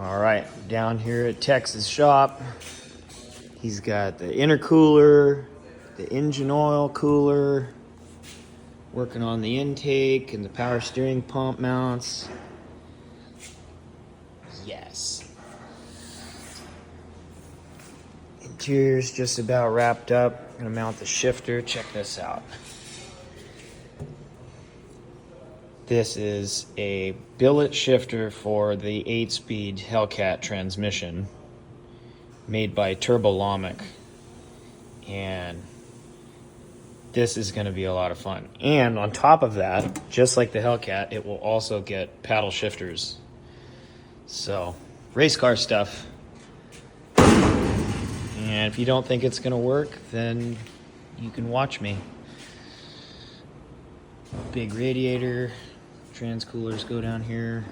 All right, down here at Tex's shop, he's got the intercooler, the engine oil cooler, working on the intake and the power steering pump mounts. Yes. Interior's just about wrapped up. I'm gonna mount the shifter. Check this out. This is a billet shifter for the 8-speed Hellcat transmission made by Turbolamik. And this is going to be a lot of fun. And on top of that, just like the Hellcat, it will also get paddle shifters. So, race car stuff. And if you don't think it's going to work, then you can watch me. Big radiator. Trans coolers go down here.